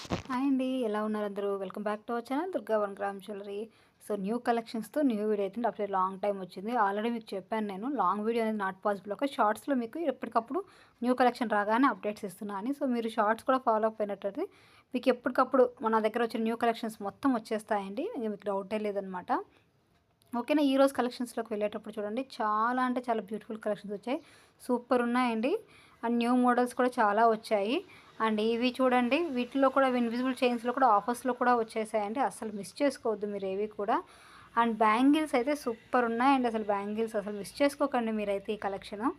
Hi అండి. ఎలా ఉన్నారు అందరూ? Welcome back to our channel Durga one gram jewellery. So, new కలెక్షన్స్‌తో న్యూ వీడియో అయితే ఆఫ్టర్ లాంగ్ టైమ్ వచ్చింది. ఆల్రెడీ మీకు చెప్పాను నేను లాంగ్ వీడియో అనేది నాట్ పాసిబుల్. ఒక షార్ట్స్‌లో మీకు ఎప్పటికప్పుడు న్యూ కలెక్షన్ రాగానే అప్డేట్స్ ఇస్తున్నా అని. సో, మీరు షార్ట్స్ కూడా ఫాలో అప్ అయినట్టయితే మీకు ఎప్పటికప్పుడు మన దగ్గర వచ్చిన న్యూ కలెక్షన్స్ మొత్తం వచ్చేస్తాయండి. ఇక మీకు డౌటే లేదనమాట. ఓకేనా. ఈరోజు కలెక్షన్స్‌లోకి వెళ్ళేటప్పుడు చూడండి చాలా అంటే చాలా బ్యూటిఫుల్ కలెక్షన్స్ వచ్చాయి. సూపర్ ఉన్నాయండి. అండ్ న్యూ మోడల్స్ కూడా చాలా వచ్చాయి. అండ్ ఇవి చూడండి వీటిలో కూడా ఇన్విజిబుల్ చైన్స్‌లో కూడా ఆఫర్స్‌లో కూడా వచ్చేసాయండి. అస్సలు మిస్ చేసుకోవద్దు మీరేవి కూడా. అండ్ బ్యాంగిల్స్ అయితే సూపర్ ఉన్నాయండి. అసలు బ్యాంగిల్స్ అసలు మిస్ చేసుకోకండి మీరైతే ఈ కలెక్షను.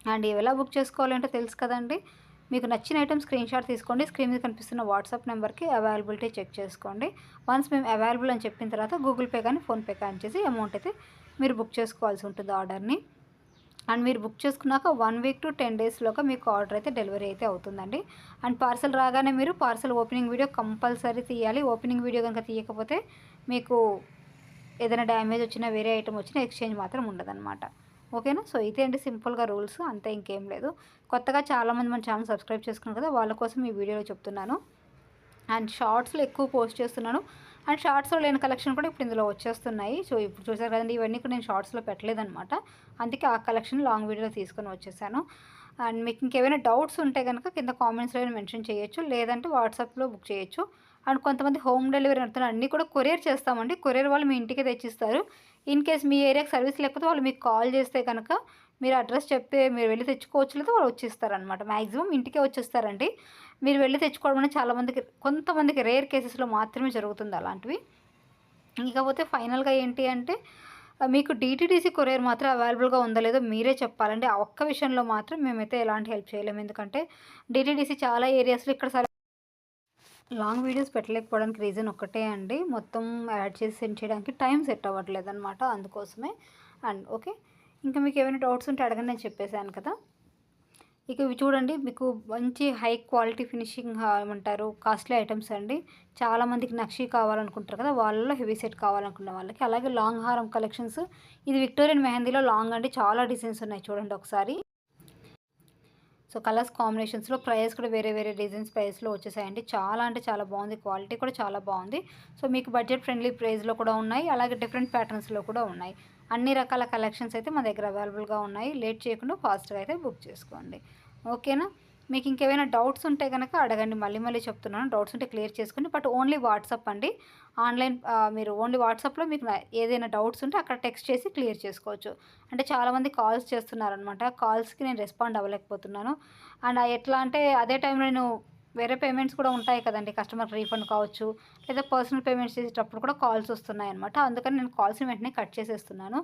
అండ్ ఇవి ఎలా బుక్ చేసుకోవాలంటే తెలుసు కదండీ. మీకు నచ్చిన ఐటెమ్ స్క్రీన్‌షాట్ తీసుకోండి. స్క్రీన్ మీద కనిపిస్తున్న వాట్సాప్ నెంబర్‌కి అవైలబిలిటీ చెక్ చేసుకోండి. వన్స్ మేము అవైలబుల్ అని చెప్పిన తర్వాత గూగుల్ పే కానీ, ఫోన్‌పే కానీ చేసి అమౌంట్ అయితే మీరు బుక్ చేసుకోవాల్సి ఉంటుంది ఆర్డర్‌ని. అండ్ మీరు బుక్ చేసుకున్నాక 1 వీక్ టు 10 డేస్‌లోగా మీకు ఆర్డర్ అయితే డెలివరీ అయితే అవుతుందండి. అండ్ పార్సెల్ రాగానే మీరు పార్సెల్ ఓపెనింగ్ వీడియో కంపల్సరీ తీయాలి. ఓపెనింగ్ వీడియో గనుక తీయకపోతే మీకు ఏదైనా డ్యామేజ్ వచ్చినా, వేరే ఐటెమ్ వచ్చినా ఎక్స్‌చేంజ్ మాత్రం ఉండదనమాట. ఓకేనా. సో, ఇదే అండి సింపుల్‌గా రూల్స్ అంతే ఇంకేం లేదు. కొత్తగా చాలామంది మన ఛానల్ సబ్స్క్రైబ్ చేసుకున్నారు కదా! వాళ్ళ కోసం ఈ వీడియోలో చెప్తున్నాను. అండ్ షార్ట్స్‌లో ఎక్కువ పోస్ట్ చేస్తున్నాను. అండ్ షార్ట్స్‌లో లేని కలెక్షన్ కూడా ఇప్పుడు ఇందులో వచ్చేస్తున్నాయి. సో, ఇప్పుడు చూసారు కదండీ ఇవన్నీ కూడా నేను షార్ట్స్‌లో పెట్టలేదనమాట. అందుకే ఆ కలెక్షన్ లాంగ్ వీడియోలో తీసుకొని వచ్చేసాను. అండ్ మీకు ఇంకేమైనా డౌట్స్ ఉంటే గనుక కింద కామెంట్స్‌లో మెన్షన్ చేయొచ్చు. లేదంటే వాట్సాప్‌లో బుక్ చేయొచ్చు. అండ్ కొంతమంది హోమ్ డెలివరీ అంటున్నారు. అన్నీ కూడా కొరియర్ చేస్తామండి. కొరియర్ వాళ్ళు మీ ఇంటికే తెచ్చిస్తారు. ఇన్ కేస్ మీ ఏరియాకి సర్వీస్ లేకపోతే వాళ్ళు మీకు కాల్ చేస్తే కనుక మీరు అడ్రస్ చెప్తే మీరు వెళ్లి తెచ్చుకోవచ్చు. లేదా వాళ్ళు వచ్చేస్తారనమాట. మాక్సిమం ఇంటికే వచ్చేస్తారండి. మీరు వెళ్లి తెచ్చుకోవడం అనేది చాలామందికి కొంతమందికి రేర్ కేసెస్‌లో మాత్రమే జరుగుతుంది అలాంటివి. ఇకపోతే ఫైనల్‌గా ఏంటి అంటే మీకు డీటీడీసీ కొరియర్ మాత్రం అవైలబుల్‌గా ఉందో లేదో మీరే చెప్పాలండి. ఆ ఒక్క విషయంలో మాత్రం మేమైతే ఎలాంటి హెల్ప్ చేయలేము. ఎందుకంటే డీటీడీసీ చాలా ఏరియాస్‌లో ఇక్కడ లాంగ్ వీడియోస్ పెట్టలేకపోవడానికి రీజన్ ఒక్కటే అండి. మొత్తం యాడ్ చేసి సెండ్ చేయడానికి టైం సెట్ అవ్వట్లేదనమాట. అందుకోసమే. And okay. ఇంకా మీకేమైనా డౌట్స్ ఉంటే అడగండి నేను చెప్పేసాను కదా! ఇక ఇవి చూడండి మీకు మంచి హై క్వాలిటీ ఫినిషింగ్ ఏమంటారు కాస్ట్లీ ఐటమ్స్ అండి. చాలామందికి నక్షి కావాలనుకుంటారు కదా! వాళ్ళలో హెవీ సెట్ కావాలనుకున్న వాళ్ళకి. అలాగే లాంగ్ హారం కలెక్షన్స్. ఇది విక్టోరియన్ మెహందీలో లాంగ్ అండి. చాలా డిజైన్స్ ఉన్నాయి చూడండి ఒకసారి. సో, కలర్స్ కాంబినేషన్స్‌లో ప్రైస్ కూడా వేరే వేరే డిజైన్స్ ప్రైస్‌లో వచ్చేసాయండి. చాలా అంటే చాలా బాగుంది. క్వాలిటీ కూడా చాలా బాగుంది. సో, మీకు బడ్జెట్ ఫ్రెండ్లీ ప్రైస్‌లో కూడా ఉన్నాయి. అలాగే డిఫరెంట్ ప్యాటర్న్స్‌లో కూడా ఉన్నాయి. అన్ని రకాల కలెక్షన్స్ అయితే మన దగ్గర అవైలబుల్‌గా ఉన్నాయి. లేట్ చేయకుండా ఫాస్ట్‌గా అయితే బుక్ చేసుకోండి. ఓకేనా? మీకు ఇంకేమైనా డౌట్స్ ఉంటే గనక అడగండి. మళ్ళీ మళ్ళీ చెప్తున్నాను. డౌట్స్ ఉంటే క్లియర్ చేసుకోండి. బట్ ఓన్లీ వాట్సాప్ అండి. ఆన్‌లైన్ మీరు ఓన్లీ వాట్సాప్‌లో మీకు ఏదైనా డౌట్స్ ఉంటే అక్కడ టెక్స్ట్ చేసి క్లియర్ చేసుకోవచ్చు. అంటే చాలామంది కాల్స్ చేస్తున్నారనమాట. కాల్స్‌కి నేను రెస్పాండ్ అవ్వలేకపోతున్నాను. అండ్ ఎట్లా అంటే అదే టైంలో నేను వేరే పేమెంట్స్ కూడా ఉంటాయి కదండీ! కస్టమర్ రీఫండ్ కావచ్చు, లేదా పర్సనల్ పేమెంట్స్ చేసేటప్పుడు కూడా కాల్స్ వస్తున్నాయన్నమాట. అందుకని నేను కాల్స్‌ని వెంటనే కట్ చేసేస్తున్నాను.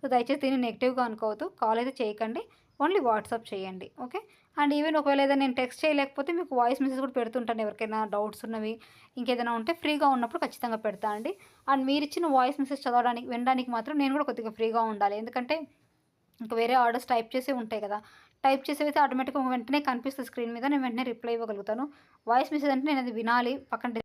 సో, దయచేసి దీన్ని నెగెటివ్‌గా అనుకోవద్దు. కాల్ అయితే చేయకండి. ఓన్లీ వాట్సాప్ చేయండి. ఓకే. అండ్ ఈవెన్ ఒకవేళ ఏదైనా నేను టెక్స్ట్ చేయలేకపోతే మీకు వాయిస్ మెసేజ్ కూడా పెడుతుంటాను. ఎవరికైనా డౌట్స్ ఉన్నవి, ఇంకేదైనా ఉంటే ఫ్రీగా ఉన్నప్పుడు ఖచ్చితంగా పెడతా అండి. అండ్ మీరిచ్చిన వాయిస్ మెసేజ్ చదవడానికి, వినడానికి మాత్రం నేను కూడా కొద్దిగా ఫ్రీగా ఉండాలి. ఎందుకంటే ఇంకా వేరే ఆర్డర్స్ టైప్ చేసేవి ఉంటాయి కదా! టైప్ చేసేవైతే ఆటోమేటిక్‌గా వెంటనే కనిపిస్తది స్క్రీన్ మీద. నేను వెంటనే రిప్లై ఇవ్వగలుగుతాను. వాయిస్ మెసేజ్ అంటే నేనది వినాలి. పక్కన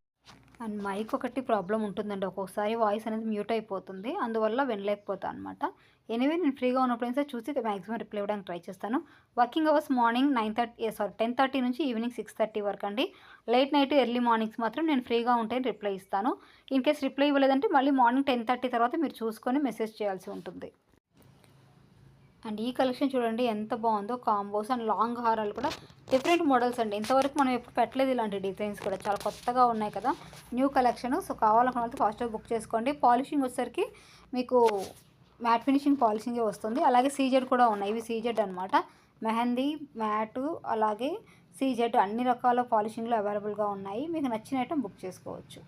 అండ్ మైక్ ఒకటి ప్రాబ్లమ్ ఉంటుందండి. ఒక్కొక్కసారి వాయిస్ అనేది మ్యూట్ అయిపోతుంది. అందువల్ల వినలేకపోతా అనమాట. ఎనీవే నేను ఫ్రీగా ఉన్నప్పుడు అయితే చూసి మాక్సిమం రిప్లై ఇవ్వడానికి ట్రై చేస్తాను. వర్కింగ్ అవర్స్ మార్నింగ్ 10:30 నుంచి ఈవినింగ్ 6:30 వరకండి. లేట్ నైట్, ఎర్లీ మార్నింగ్స్ మాత్రం నేను ఫ్రీగా ఉంటే రిప్లై ఇస్తాను. ఇన్ కేస్ రిప్లై ఇవ్వలేదంటే మళ్ళీ మార్నింగ్ 10:30 తర్వాత మీరు చూసుకొని మెసేజ్ చేయాల్సి ఉంటుంది. అండ్ ఈ కలెక్షన్ చూడండి ఎంత బాగుందో. కాంబోస్ అండ్ లాంగ్ హారాలు కూడా డిఫరెంట్ మోడల్స్ అండి. ఇంతవరకు మనం ఎప్పుడు పెట్టలేదు ఇలాంటి డిజైన్స్ కూడా. చాలా కొత్తగా ఉన్నాయి కదా! New collection. సో, కావాలనుకున్న వాళ్ళతో ఫాస్ట్‌గా బుక్ చేసుకోండి. పాలిషింగ్ వచ్చేసరికి మీకు మ్యాట్ ఫినిషింగ్ పాలిషింగే వస్తుంది. అలాగే సీజెడ్ కూడా ఉన్నాయి. ఇవి సీజెడ్ అనమాట. మెహందీ, మ్యాటు అలాగే సీజెడ్ అన్ని రకాల పాలిషింగ్‌లో అవైలబుల్‌గా ఉన్నాయి. మీకు నచ్చిన ఐటెమ్ బుక్ చేసుకోవచ్చు.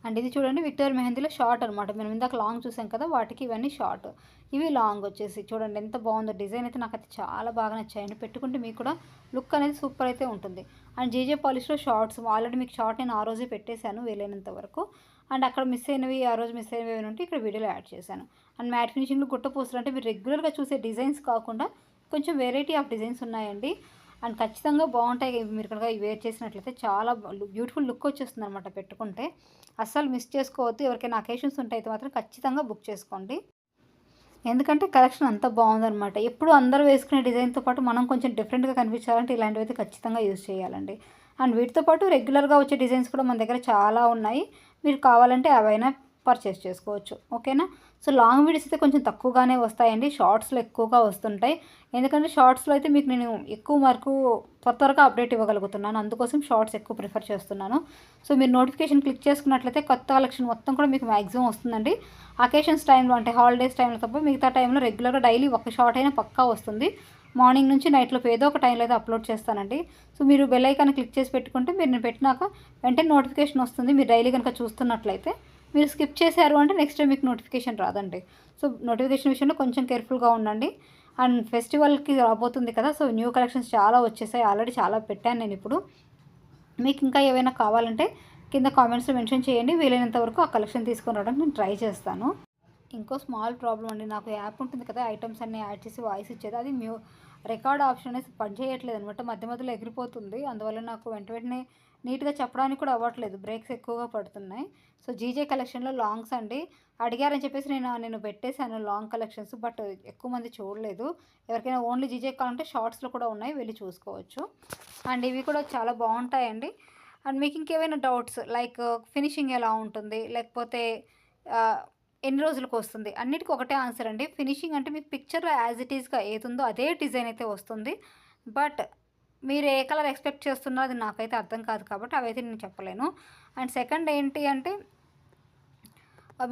అండ్ ఇది చూడండి విక్టోరియా మెహందీలో షార్ట్ అనమాట. మనం ఇందాక లాంగ్ చూసాం కదా! వాటికి ఇవన్నీ షార్ట్. ఇవి లాంగ్ వచ్చేసి చూడండి ఎంత బాగుందో. డిజైన్ అయితే నాకైతే చాలా బాగా నచ్చాయండి. పెట్టుకుంటే మీకు కూడా లుక్ అనేది సూపర్ అయితే ఉంటుంది. అండ్ జేజే పాలిష్‌లో షార్ట్స్ ఆల్రెడీ మీకు షార్ట్ నేను ఆ రోజే పెట్టేశాను వీలైనంత వరకు. అండ్ అక్కడ మిస్ అయినవి ఆ రోజు మిస్ అయినవి ఏమైనా ఉంటే ఇక్కడ వీడియోలో యాడ్ చేశాను. అండ్ మ్యాట్ ఫినిషింగ్‌లో గుట్ట పూసలు అంటే మీరు రెగ్యులర్‌గా చూసే డిజైన్స్ కాకుండా కొంచెం వెరైటీ ఆఫ్ డిజైన్స్ ఉన్నాయండి. అండ్ ఖచ్చితంగా బాగుంటాయి. మీరు కనుక వేర్ చేసినట్లయితే చాలా బ్యూటిఫుల్ లుక్ వచ్చేస్తుందనమాట పెట్టుకుంటే. అస్సలు మిస్ చేసుకోవద్దు. ఎవరికైనా అకేషన్స్ ఉంటే అయితే మాత్రం ఖచ్చితంగా బుక్ చేసుకోండి. ఎందుకంటే కలెక్షన్ అంత బాగుందనమాట. ఎప్పుడు అందరూ వేసుకునే డిజైన్‌తో పాటు మనం కొంచెం డిఫరెంట్‌గా కనిపించాలంటే ఇలాంటివైతే ఖచ్చితంగా యూజ్ చేయాలండి. అండ్ వీటితో పాటు రెగ్యులర్గా వచ్చే డిజైన్స్ కూడా మన దగ్గర చాలా ఉన్నాయి. మీరు కావాలంటే అవైనా పర్చేస్ చేసుకోవచ్చు. ఓకేనా. సో లాంగ్ వీడియోస్ అయితే కొంచెం తక్కువగానే వస్తాయండి, షార్ట్స్లో ఎక్కువగా వస్తుంటాయి. ఎందుకంటే షార్ట్స్లో అయితే మీకు నేను ఎక్కువ వరకు త్వరగా అప్డేట్ ఇవ్వగలుగుతున్నాను, అందుకోసం షార్ట్స్ ఎక్కువ ప్రిఫర్ చేస్తున్నాను. సో మీరు నోటిఫికేషన్ క్లిక్ చేసుకున్నట్లయితే కొత్త కలెక్షన్ మొత్తం కూడా మీకు మ్యాక్సిమం వస్తుందండి. అకేషన్స్ టైంలో అంటే హాలిడేస్ టైంలో తప్ప మిగతా టైంలో రెగ్యులర్గా డైలీ ఒక షార్ట్ అయినా పక్కా వస్తుంది. మార్నింగ్ నుంచి నైట్లోపు ఏదో ఒక టైంలో అయితే అప్లోడ్ చేస్తానండి. సో మీరు బెల్ ఐకాన్ క్లిక్ చేసి పెట్టుకుంటే మీరు నేను పెట్టినాక వెంటనే నోటిఫికేషన్ వస్తుంది. మీరు డైలీ కనుక చూస్తున్నట్లయితే, మీరు స్కిప్ చేశారు అంటే నెక్స్ట్ టైం మీకు నోటిఫికేషన్ రాదండి. సో నోటిఫికేషన్ విషయంలో కొంచెం కేర్ఫుల్గా ఉండండి. అండ్ ఫెస్టివల్కి రాబోతుంది కదా, సో న్యూ కలెక్షన్స్ చాలా వచ్చేసాయి, ఆల్రెడీ చాలా పెట్టాను నేను ఇప్పుడు. మీకు ఇంకా ఏవైనా కావాలంటే కింద కామెంట్స్లో మెన్షన్ చేయండి, వీలైనంత వరకు ఆ కలెక్షన్ తీసుకొని రావడానికి నేను ట్రై చేస్తాను. ఇంకో స్మాల్ ప్రాబ్లం అండి, నాకు యాప్ ఉంటుంది కదా ఐటమ్స్ అన్నీ యాడ్ చేసి వాయిస్ ఇచ్చేది, అది రికార్డ్ ఆప్షన్ అనేది పనిచేయట్లేదు అనమాట, మధ్య మధ్యలో ఎగిరిపోతుంది. అందువల్ల నాకు వెంటనే నీట్గా చెప్పడానికి కూడా అవ్వట్లేదు, బ్రేక్స్ ఎక్కువగా పడుతున్నాయి. సో జీజే కలెక్షన్లో లాంగ్స్ అండి, అడిగారని చెప్పేసి నేను పెట్టేశాను లాంగ్ కలెక్షన్స్, బట్ ఎక్కువ మంది చూడలేదు. ఎవరికైనా ఓన్లీ జీజే కావాలంటే షార్ట్స్లో కూడా ఉన్నాయి, వెళ్ళి చూసుకోవచ్చు. అండ్ ఇవి కూడా చాలా బాగుంటాయండి. అండ్ మీకు ఇంకేమైనా డౌట్స్ లైక్ ఫినిషింగ్ ఎలా ఉంటుంది, లేకపోతే ఎన్ని రోజులకు వస్తుంది, అన్నిటికీ ఒకటే ఆన్సర్ అండి. ఫినిషింగ్ అంటే మీకు పిక్చర్లో యాజ్ ఇట్ ఈస్గా ఏది ఉందో అదే డిజైన్ అయితే వస్తుంది. బట్ మీరు ఏ కలర్ ఎక్స్పెక్ట్ చేస్తున్నారో అది నాకైతే అర్థం కాదు, కాబట్టి అవైతే నేను చెప్పలేను. అండ్ సెకండ్ ఏంటి అంటే,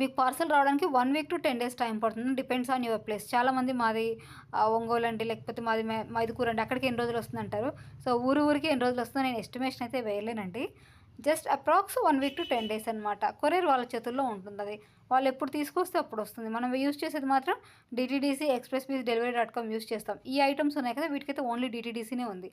మీకు పార్సల్ రావడానికి 1 వీక్ టు 10 డేస్ టైం పడుతుంది, డిపెండ్స్ ఆన్ యువర్ ప్లేస్. చాలామంది మాది ఒంగోలు అండి, లేకపోతే మాది మైదుకూరు అండి, అక్కడికి ఎన్ని రోజులు వస్తుంది అంటారు. సో ఊరికి ఎన్ని రోజులు వస్తుందో నేను ఎస్టిమేషన్ అయితే వేయలేనండి. Just approx 1 week to 10 days అనమాట. కొరియర్ వాళ్ళ చేతుల్లో ఉంటుంది, అది వాళ్ళు ఎప్పుడు తీసుకొస్తే అప్పుడు వస్తుంది. మనం యూజ్ చేసేది మాత్రం DTDC, express piece delivery .com use చేస్తాం. ఈ ఐటమ్స్ ఉన్నాయి కదా, వీటికైతే ఓన్లీ డిటీడీసీనే ఉంది.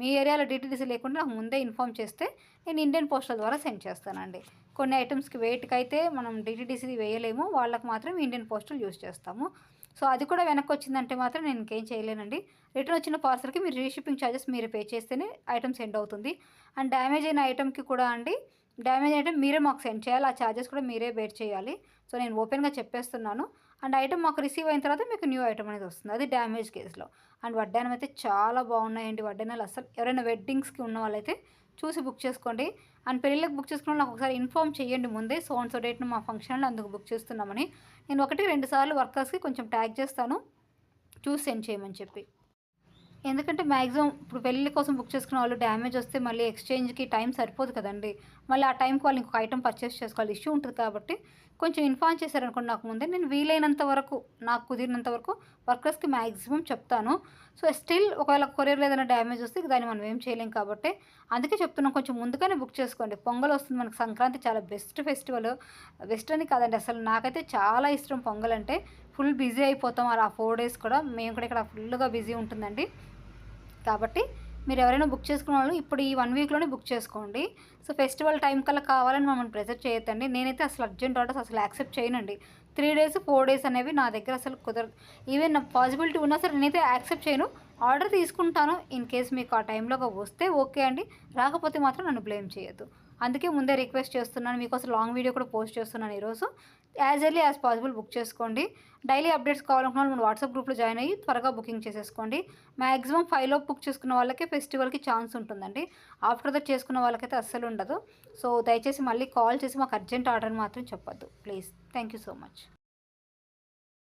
మీ ఏరియాలో డిటీడీసీ లేకుండా నాకు ముందే ఇన్ఫామ్ చేస్తే నేను ఇండియన్ పోస్టల్ ద్వారా సెండ్ చేస్తానండి. కొన్ని ఐటమ్స్కి వెయిట్కి అయితే మనం డిటీడీసీ వేయలేము, వాళ్ళకి మాత్రం ఇండియన్ పోస్టల్ యూజ్ చేస్తాము. సో అది కూడా వెనక్కి వచ్చిందంటే మాత్రం నేను ఇంకేం చేయలేనండి. రిటర్న్ వచ్చిన పార్సల్కి మీరు రీషిప్పింగ్ ఛార్జెస్ మీరు పే చేస్తేనే ఐటమ్ సెండ్ అవుతుంది. అండ్ డ్యామేజ్ అయిన ఐటమ్కి కూడా అండి, డ్యామేజ్ ఐటమ్ మీరే మాకు సెండ్ చేయాలి, ఆ ఛార్జెస్ కూడా మీరే బేర్ చేయాలి. సో నేను ఓపెన్గా చెప్పేస్తున్నాను. అండ్ ఐటమ్ మాకు రిసీవ్ అయిన తర్వాత మీకు న్యూ ఐటమ్ అనేది వస్తుంది, అది డ్యామేజ్ కేసులో. అండ్ వడ్డానం అయితే చాలా బాగున్నాయండి, వడ్డానాలు అసలు ఎవరైనా వెడ్డింగ్స్కి ఉన్న వాళ్ళైతే చూసి బుక్ చేసుకోండి. అండ్ పెళ్ళిళ్ళకి బుక్ చేసుకున్న నాకు ఒకసారి ఇన్ఫామ్ చేయండి ముందే, సో అండ్ సో డేట్ను మా ఫంక్షన్లో అందుకు బుక్ చేస్తున్నామని. నేను 1-2 సార్లు వర్కర్స్కి కొంచెం ట్యాగ్ చేస్తాను, చూసి సెండ్ చేయమని చెప్పి. ఎందుకంటే మ్యాక్సిమం ఇప్పుడు పెళ్ళి కోసం బుక్ చేసుకున్న వాళ్ళు డ్యామేజ్ వస్తే మళ్ళీ ఎక్స్చేంజ్కి టైం సరిపోదు కదండి, మళ్ళీ ఆ టైంకి వాళ్ళు ఇంకొక ఐటమ్ పర్చేస్ చేసుకోవాలి, ఇష్యూ ఉంటుంది. కాబట్టి కొంచెం ఇన్ఫార్మ్ చేశారనుకోండి నాకు ముందే, నేను వీలైనంత వరకు నాకు కుదిరినంత వరకు వర్కర్స్కి మ్యాక్సిమం చెప్తాను. సో స్టిల్ ఒకవేళ కొరియర్లో ఏదైనా డ్యామేజ్ వస్తే దాన్ని మనం ఏం చేయలేం, కాబట్టి అందుకే చెప్తున్నాం కొంచెం ముందుగానే బుక్ చేసుకోండి. పొంగల్ వస్తుంది మనకు, సంక్రాంతి చాలా బెస్ట్ ఫెస్టివల్. బెస్ట్ అని కాదండి, అసలు నాకైతే చాలా ఇష్టం పొంగల్ అంటే. ఫుల్ బిజీ అయిపోతాం ఆ 4 డేస్ కూడా, మేము కూడా ఇక్కడ ఫుల్గా బిజీ ఉంటుందండి. కాబట్టి మీరు ఎవరైనా బుక్ చేసుకున్న వాళ్ళు ఇప్పుడు ఈ 1 వీక్లోనే బుక్ చేసుకోండి. సో ఫెస్టివల్ టైం కల్లా కావాలని మమ్మల్ని ప్రెజర్ చేయొద్దండి. నేనైతే అసలు అర్జెంట్ ఆర్డర్స్ అసలు యాక్సెప్ట్ చేయనండి. 3 డేస్ 4 డేస్ అనేవి నా దగ్గర అసలు కుదరదు. ఈవెన్ నాకు పాసిబిలిటీ ఉన్నా సరే నేనైతే యాక్సెప్ట్ చేయను. ఆర్డర్ తీసుకుంటాను, ఇన్ కేస్ మీకు ఆ టైంలోగా వస్తే ఓకే అండి, రాకపోతే మాత్రం నన్ను బ్లేమ్ చేయొద్దు. అందుకే ముందే రిక్వెస్ట్ చేస్తున్నాను, మీకోసం లాంగ్ వీడియో కూడా పోస్ట్ చేస్తున్నాను ఈరోజు. As early as possible book చేసుకోండి. డైలీ అప్డేట్స్ కావాలనుకున్న వాళ్ళు మన వాట్సాప్ గ్రూప్లో జాయిన్ అయ్యి త్వరగా బుకింగ్ చేసేసుకోండి. మ్యాక్సిమం 5 లోపు బుక్ చేసుకున్న వాళ్ళకే ఫెస్టివల్కి ఛాన్స్ ఉంటుందండి, ఆఫ్టర్ దట్ చేసుకున్న వాళ్ళకైతే అస్సలు ఉండదు. సో దయచేసి మళ్ళీ కాల్ చేసి మాకు అర్జెంట్ ఆర్డర్ మాత్రం చెప్పొద్దు please. Thank you so much.